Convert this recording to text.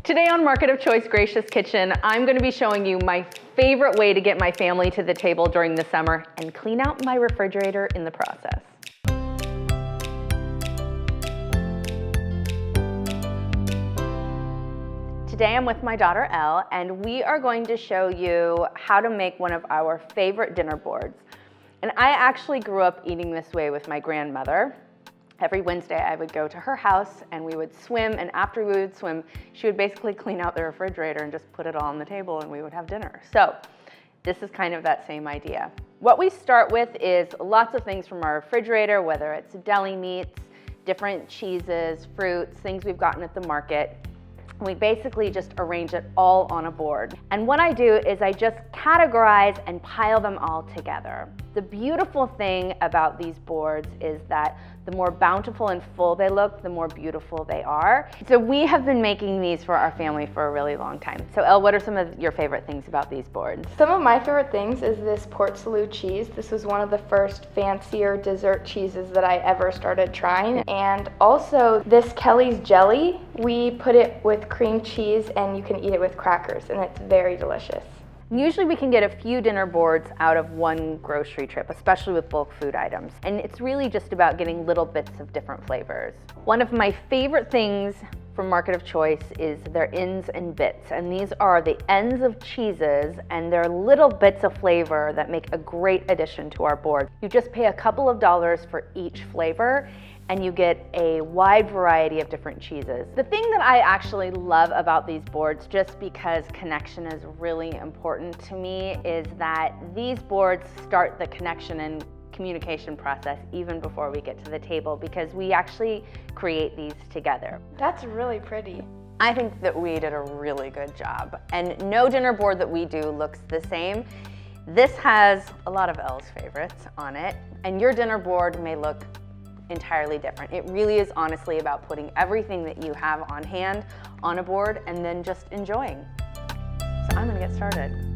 Today on Market of Choice Gracious Kitchen, I'm going to be showing you my favorite way to get my family to the table during the summer and clean out my refrigerator in the process. Today I'm with my daughter Elle, and we are going to show you how to make one of our favorite dinner boards. And I actually grew up eating this way with my grandmother. Every Wednesday I would go to her house and we would swim, and after we would swim, she would basically clean out the refrigerator and just put it all on the table and we would have dinner. So this is kind of that same idea. What we start with is lots of things from our refrigerator, whether it's deli meats, different cheeses, fruits, things we've gotten at the market. We basically just arrange it all on a board. And what I do is I just categorize and pile them all together. The beautiful thing about these boards is that the more bountiful and full they look, the more beautiful they are. So we have been making these for our family for a really long time. So Elle, what are some of your favorite things about these boards? Some of my favorite things is this Port Salut cheese. This was one of the first fancier dessert cheeses that I ever started trying. And also this Kelly's jelly. We put it with cream cheese and you can eat it with crackers, and it's very delicious. Usually we can get a few dinner boards out of one grocery trip, especially with bulk food items. And it's really just about getting little bits of different flavors. One of my favorite things from Market of Choice is their ends and bits. And these are the ends of cheeses, and they're little bits of flavor that make a great addition to our board. You just pay a couple of dollars for each flavor, and you get a wide variety of different cheeses. The thing that I actually love about these boards, just because connection is really important to me, is that these boards start the connection and communication process even before we get to the table, because we actually create these together. That's really pretty. I think that we did a really good job, and no dinner board that we do looks the same. This has a lot of Elle's favorites on it, and your dinner board may look entirely different. It really is honestly about putting everything that you have on hand on a board and then just enjoying. So I'm gonna get started.